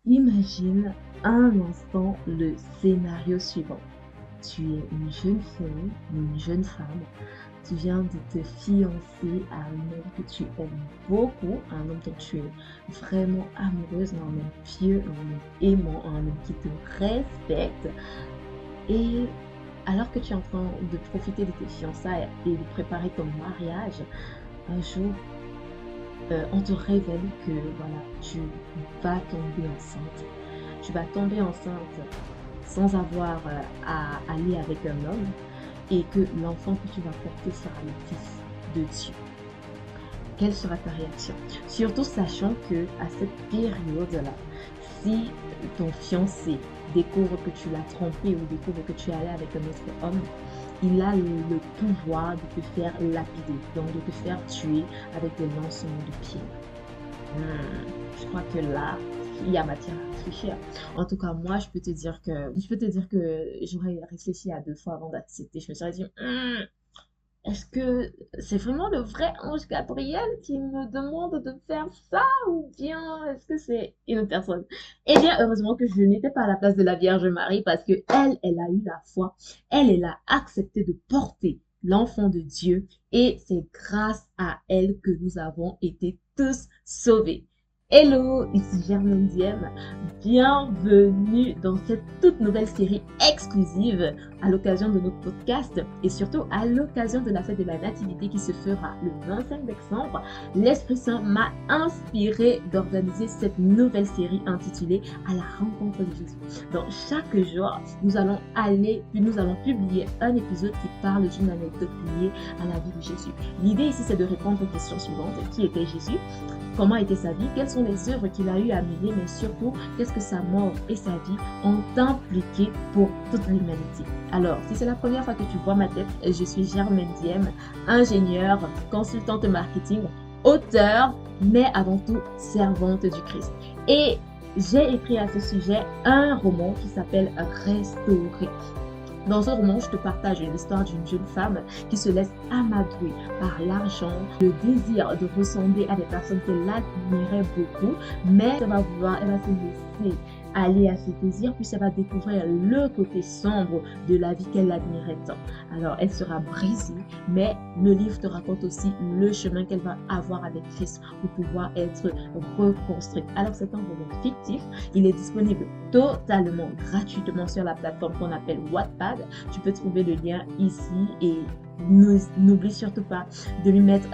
Imagine un instant le scénario suivant. Tu es une jeune fille ou une jeune femme. Tu viens de te fiancer à un homme que tu aimes beaucoup, à un homme dont tu es vraiment amoureuse, un homme pieux, un homme aimant, un homme qui te respecte. Et alors que tu es en train de profiter de tes fiançailles et de préparer ton mariage, un jour, on te révèle que voilà, tu vas tomber enceinte. Tu vas tomber enceinte sans avoir à aller avec un homme et que l'enfant que tu vas porter sera le fils de Dieu. Quelle sera ta réaction? Surtout sachant que à cette période-là, si ton fiancé découvre que tu l'as trompé ou découvre que tu es allé avec un autre homme, il a le pouvoir de te faire lapider, donc de te faire tuer avec des lancements de pied. Je crois que là, il y a matière à réfléchir. En tout cas, moi, je peux te dire que j'aurais réfléchi à deux fois avant d'accepter. Je me serais dit, est-ce que c'est vraiment le vrai ange Gabriel qui me demande de faire ça ou bien est-ce que c'est une autre personne? Eh bien, heureusement que je n'étais pas à la place de la Vierge Marie parce que elle a eu la foi. Elle a accepté de porter l'enfant de Dieu et c'est grâce à elle que nous avons été tous sauvés. Hello, ici Germaine Diem. Bienvenue dans cette toute nouvelle série exclusive à l'occasion de notre podcast et surtout à l'occasion de la fête de la Nativité qui se fera le 25 décembre. L'Esprit Saint m'a inspiré d'organiser cette nouvelle série intitulée À la rencontre de Jésus. Donc chaque jour, nous allons publier un épisode qui parle d'une anecdote liée à la vie de Jésus. L'idée ici, c'est de répondre aux questions suivantes. Qui était Jésus? Comment était sa vie? Quelles sont les œuvres qu'il a eu à mener? Mais surtout, qu'est-ce que sa mort et sa vie ont impliqué pour toute l'humanité? Alors, si c'est la première fois que tu vois ma tête, je suis Germaine Diem, ingénieure, consultante marketing, auteure, mais avant tout servante du Christ. Et j'ai écrit à ce sujet un roman qui s'appelle Restaurer. Dans ce roman, je te partage l'histoire d'une jeune femme qui se laisse amadouer par l'argent, le désir de ressembler à des personnes qu'elle admirait beaucoup, mais elle va se laisser aller à ses désirs, puis elle va découvrir le côté sombre de la vie qu'elle admirait tant. Alors, elle sera brisée, mais le livre te raconte aussi le chemin qu'elle va avoir avec Christ pour pouvoir être reconstruite. Alors, c'est un roman fictif. Il est disponible totalement gratuitement sur la plateforme qu'on appelle Wattpad. Tu peux trouver le lien ici et n'oublie surtout pas de lui mettre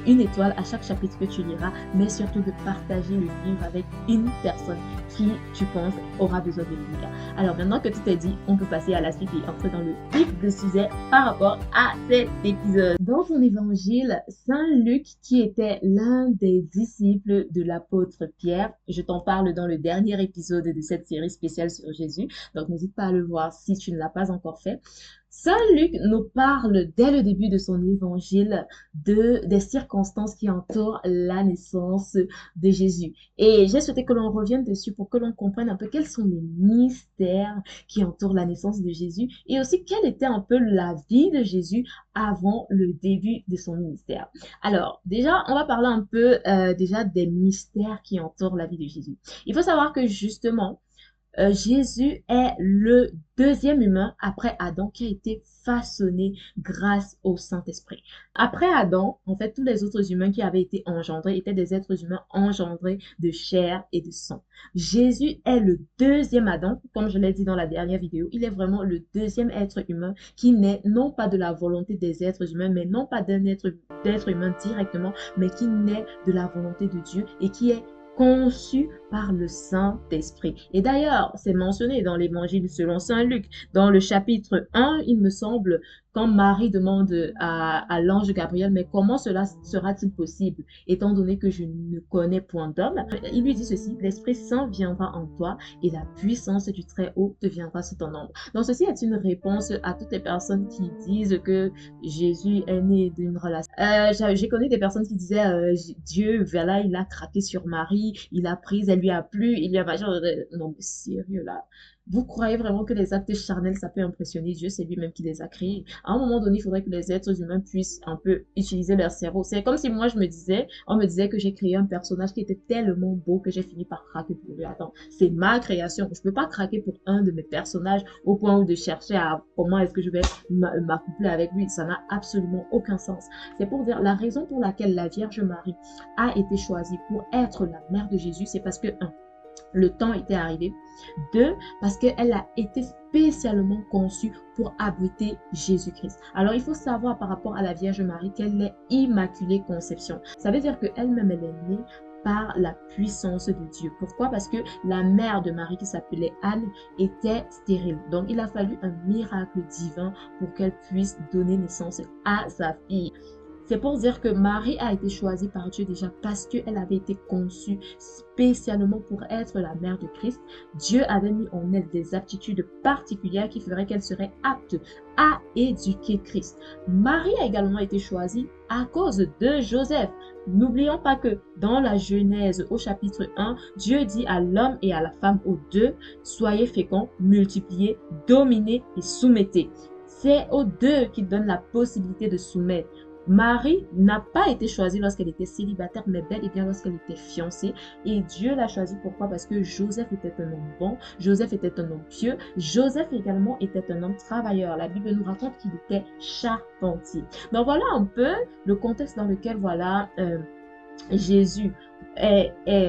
une étoile à chaque chapitre que tu liras, mais surtout de partager le livre avec une personne qui, tu penses, aura besoin de lire. Alors maintenant que tout est dit, on peut passer à la suite et entrer dans le vif du sujet par rapport à cet épisode. Dans son évangile, Saint Luc, qui était l'un des disciples de l'apôtre Pierre, je t'en parle dans le dernier épisode de cette série spéciale sur Jésus, donc n'hésite pas à le voir si tu ne l'as pas encore fait. Saint Luc nous parle dès le début de son évangile des circonstances qui entourent la naissance de Jésus. Et j'ai souhaité que l'on revienne dessus pour que l'on comprenne un peu quels sont les mystères qui entourent la naissance de Jésus et aussi quelle était un peu la vie de Jésus avant le début de son ministère. Alors, déjà, on va parler un peu déjà des mystères qui entourent la vie de Jésus. Il faut savoir que justement, Jésus est le deuxième humain après Adam qui a été façonné grâce au Saint-Esprit. Après Adam, en fait, tous les autres humains qui avaient été engendrés étaient des êtres humains engendrés de chair et de sang. Jésus est le deuxième Adam, comme je l'ai dit dans la dernière vidéo, il est vraiment le deuxième être humain qui naît non pas de la volonté des êtres humains, mais non pas d'être humain directement, mais qui naît de la volonté de Dieu et qui est conçu par le Saint-Esprit. Et d'ailleurs, c'est mentionné dans l'évangile selon Saint Luc, dans le chapitre 1, il me semble, quand Marie demande à l'ange Gabriel, mais comment cela sera-t-il possible, étant donné que je ne connais point d'homme? Il lui dit ceci, l'Esprit Saint viendra en toi et la puissance du Très-Haut te viendra sous ton ombre. Donc ceci est une réponse à toutes les personnes qui disent que Jésus est né d'une relation. J'ai connu des personnes qui disaient Dieu, voilà, il a craqué sur Marie, il a pris, elle lui a plu, il lui a mangé. Non, mais sérieux là. Vous croyez vraiment que les actes charnels, ça peut impressionner Dieu? C'est lui-même qui les a créés. À un moment donné, il faudrait que les êtres humains puissent un peu utiliser leur cerveau. C'est comme si moi, on me disait que j'ai créé un personnage qui était tellement beau que j'ai fini par craquer pour lui. Attends, c'est ma création. Je peux pas craquer pour un de mes personnages au point où de chercher à comment est-ce que je vais m'accoupler avec lui. Ça n'a absolument aucun sens. C'est pour dire la raison pour laquelle la Vierge Marie a été choisie pour être la mère de Jésus, c'est parce que, un, le temps était arrivé. Deux, parce qu'elle a été spécialement conçue pour abriter Jésus-Christ. Alors, il faut savoir par rapport à la Vierge Marie qu'elle est immaculée conception. Ça veut dire qu'elle-même, elle est née par la puissance de Dieu. Pourquoi? Parce que la mère de Marie, qui s'appelait Anne, était stérile. Donc, il a fallu un miracle divin pour qu'elle puisse donner naissance à sa fille. C'est pour dire que Marie a été choisie par Dieu déjà parce qu'elle avait été conçue spécialement pour être la mère de Christ. Dieu avait mis en elle des aptitudes particulières qui feraient qu'elle serait apte à éduquer Christ. Marie a également été choisie à cause de Joseph. N'oublions pas que dans la Genèse au chapitre 1, Dieu dit à l'homme et à la femme aux deux, soyez féconds, multipliez, dominez et soumettez. C'est aux deux qu'il donne la possibilité de soumettre. Marie n'a pas été choisie lorsqu'elle était célibataire, mais bel et bien lorsqu'elle était fiancée. Et Dieu l'a choisie pourquoi? Parce que Joseph était un homme bon, Joseph était un homme pieux, Joseph également était un homme travailleur. La Bible nous raconte qu'il était charpentier. Donc voilà un peu le contexte dans lequel Jésus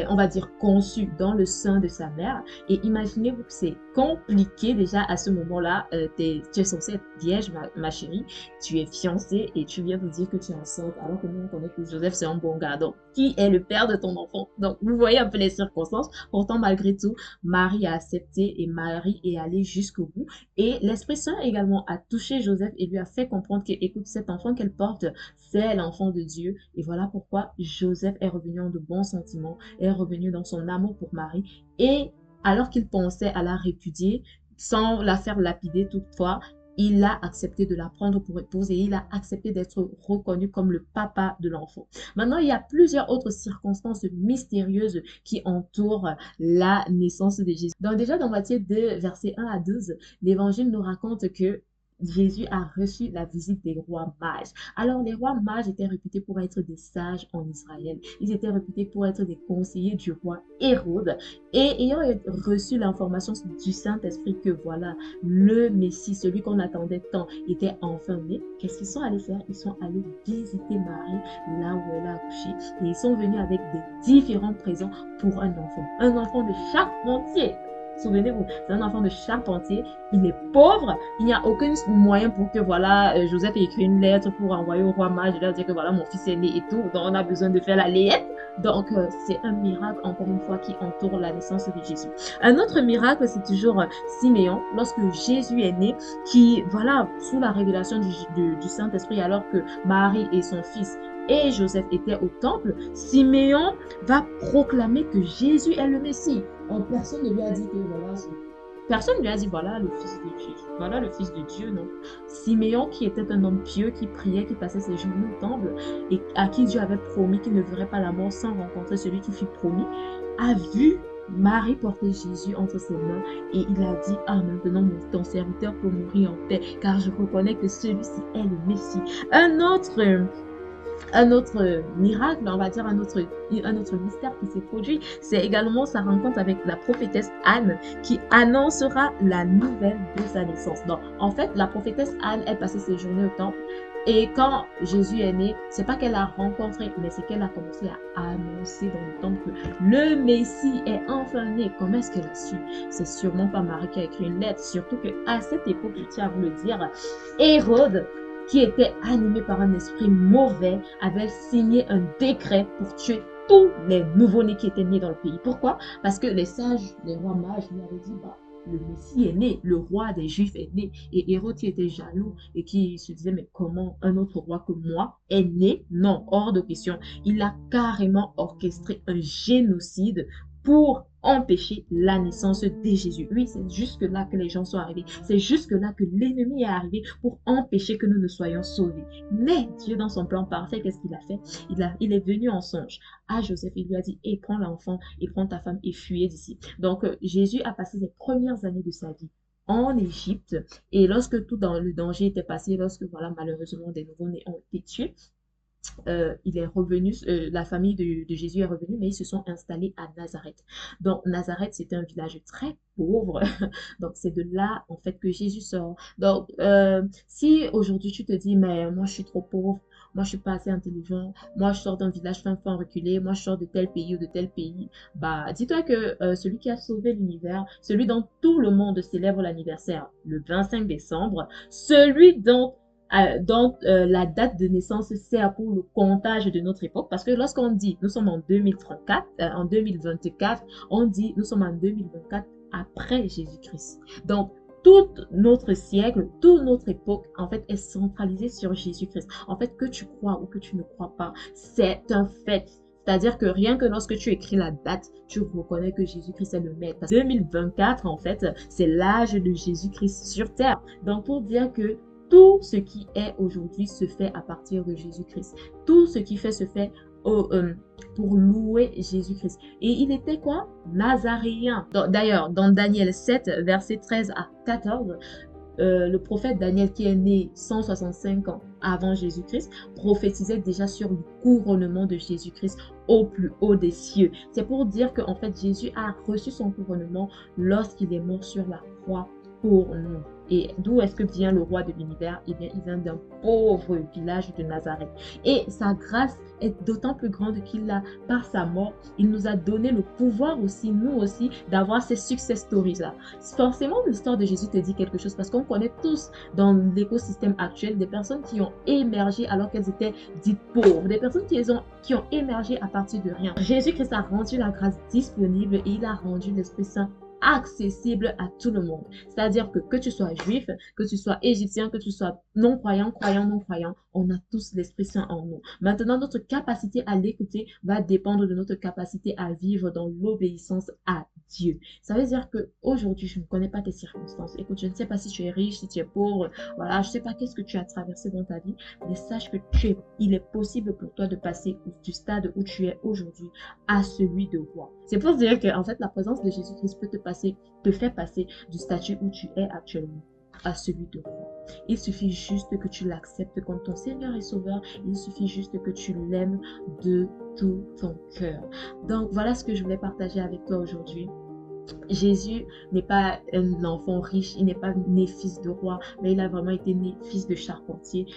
on va dire, conçu dans le sein de sa mère. Et imaginez-vous que c'est compliqué déjà à ce moment-là. Tu es censée être vierge, ma chérie. Tu es fiancée et tu viens de dire que tu es enceinte, alors que nous, on connaît que Joseph, c'est un bon gars. Donc, qui est le père de ton enfant? Donc, vous voyez un peu les circonstances. Pourtant, malgré tout, Marie a accepté et Marie est allée jusqu'au bout. Et l'Esprit Saint également a touché Joseph et lui a fait comprendre que, écoute, cet enfant qu'elle porte, c'est l'enfant de Dieu. Et voilà pourquoi Joseph est revenu en de bons sentiments, est revenu dans son amour pour Marie. Et alors qu'il pensait à la répudier, sans la faire lapider toutefois, il a accepté de la prendre pour épouse et il a accepté d'être reconnu comme le papa de l'enfant. Maintenant, il y a plusieurs autres circonstances mystérieuses qui entourent la naissance de Jésus. Donc déjà, dans Matthieu 2, versets 1 à 12, l'Évangile nous raconte que Jésus a reçu la visite des rois mages. Alors, les rois mages étaient réputés pour être des sages en Israël. Ils étaient réputés pour être des conseillers du roi Hérode. Et ayant reçu l'information du Saint-Esprit que voilà, le Messie, celui qu'on attendait tant, était enfin né, qu'est-ce qu'ils sont allés faire? Ils sont allés visiter Marie là où elle a accouché. Et ils sont venus avec des différents présents pour un enfant. Un enfant de charpentier. Souvenez-vous, c'est un enfant de charpentier, il est pauvre, il n'y a aucun moyen pour que voilà, Joseph ait écrit une lettre pour envoyer au roi mage et leur dire que voilà, mon fils est né et tout, donc on a besoin de faire la layette. Donc c'est un miracle encore une fois qui entoure la naissance de Jésus. Un autre miracle, c'est toujours Siméon, lorsque Jésus est né, qui voilà, sous la révélation du Saint-Esprit, alors que Marie et son fils et Joseph étaient au temple, Siméon va proclamer que Jésus est le Messie. Personne ne lui a dit que voilà, personne ne lui a dit voilà le fils de Dieu, voilà le fils de Dieu, non. Siméon, qui était un homme pieux, qui priait, qui passait ses journées au temple et à qui Dieu avait promis qu'il ne verrait pas la mort sans rencontrer celui qui fut promis, a vu Marie porter Jésus entre ses mains et il a dit, ah maintenant ton serviteur peut mourir en paix car je reconnais que celui-ci est le Messie. Un autre miracle, on va dire un autre mystère qui s'est produit, c'est également sa rencontre avec la prophétesse Anne qui annoncera la nouvelle de sa naissance. Donc, en fait, la prophétesse Anne, elle passait ses journées au temple et quand Jésus est né, c'est pas qu'elle l'a rencontré, mais c'est qu'elle a commencé à annoncer dans le temple que le Messie est enfin né. Comment est-ce qu'elle a su? C'est sûrement pas Marie qui a écrit une lettre, surtout qu'à cette époque, je tiens à vous le dire, Hérode, qui était animé par un esprit mauvais, avait signé un décret pour tuer tous les nouveaux-nés qui étaient nés dans le pays. Pourquoi? Parce que les sages, les rois mages lui avaient dit, bah, le Messie est né, le roi des Juifs est né. Et Hérode qui était jaloux et qui se disait, mais comment un autre roi que moi est né? Non, hors de question. Il a carrément orchestré un génocide pour empêcher la naissance de Jésus. Oui, c'est jusque-là que les gens sont arrivés. C'est jusque-là que l'ennemi est arrivé pour empêcher que nous ne soyons sauvés. Mais Dieu, dans son plan parfait, qu'est-ce qu'il a fait? Il est venu en songe à Joseph. Il lui a dit, et prends l'enfant, et prends ta femme, et fuyez d'ici. Donc, Jésus a passé les premières années de sa vie en Égypte. Et lorsque tout dans le danger était passé, lorsque, voilà, malheureusement, des nouveau-nés ont été tués, il est revenu, la famille de Jésus est revenue, mais ils se sont installés à Nazareth. Donc, Nazareth, c'était un village très pauvre. Donc, c'est de là, en fait, que Jésus sort. Donc, si aujourd'hui tu te dis, mais moi, je suis trop pauvre, moi, je suis pas assez intelligent, moi, je sors d'un village fin reculé, moi, je sors de tel pays ou de tel pays, bah, dis-toi que celui qui a sauvé l'univers, celui dont tout le monde célèbre l'anniversaire le 25 décembre, celui dont la date de naissance sert pour le comptage de notre époque. Parce que lorsqu'on dit nous sommes en 2034, en 2024, on dit nous sommes en 2024 après Jésus-Christ. Donc, tout notre siècle, toute notre époque, en fait, est centralisée sur Jésus-Christ. En fait, que tu crois ou que tu ne crois pas, c'est un fait. C'est-à-dire que rien que lorsque tu écris la date, tu reconnais que Jésus-Christ est le maître. 2024, en fait, c'est l'âge de Jésus-Christ sur terre. Donc, pour dire que tout ce qui est aujourd'hui se fait à partir de Jésus-Christ. Tout ce qui fait se fait pour louer Jésus-Christ. Et il était quoi? Nazaréen. D'ailleurs, dans Daniel 7, versets 13 à 14, le prophète Daniel, qui est né 165 ans avant Jésus-Christ, prophétisait déjà sur le couronnement de Jésus-Christ au plus haut des cieux. C'est pour dire qu'en fait, Jésus a reçu son couronnement lorsqu'il est mort sur la croix pour nous. Et d'où est-ce que vient le roi de l'univers? Eh bien, il vient d'un pauvre village de Nazareth. Et sa grâce est d'autant plus grande qu'il a, par sa mort, il nous a donné le pouvoir aussi, nous aussi, d'avoir ces success stories-là. Forcément, l'histoire de Jésus te dit quelque chose parce qu'on connaît tous dans l'écosystème actuel des personnes qui ont émergé alors qu'elles étaient dites pauvres, des personnes qui ont émergé à partir de rien. Jésus-Christ a rendu la grâce disponible et il a rendu l'Esprit Saint accessible à tout le monde. C'est-à-dire que tu sois juif, que tu sois égyptien, que tu sois non-croyant, croyant, non-croyant, on a tous l'Esprit Saint en nous. Maintenant, notre capacité à l'écouter va dépendre de notre capacité à vivre dans l'obéissance à Dieu. Ça veut dire que aujourd'hui, je ne connais pas tes circonstances. Écoute, je ne sais pas si tu es riche, si tu es pauvre, voilà, je ne sais pas qu'est-ce que tu as traversé dans ta vie, mais sache que il est possible pour toi de passer du stade où tu es aujourd'hui à celui de roi. C'est pour dire que, en fait, la présence de Jésus-Christ peut te faire passer du statut où tu es actuellement à celui de roi. Il suffit juste que tu l'acceptes comme ton Seigneur et Sauveur. Il suffit juste que tu l'aimes de tout ton cœur. Donc, voilà ce que je voulais partager avec toi aujourd'hui. Jésus n'est pas un enfant riche, il n'est pas né fils de roi, mais il a vraiment été né fils de charpentier.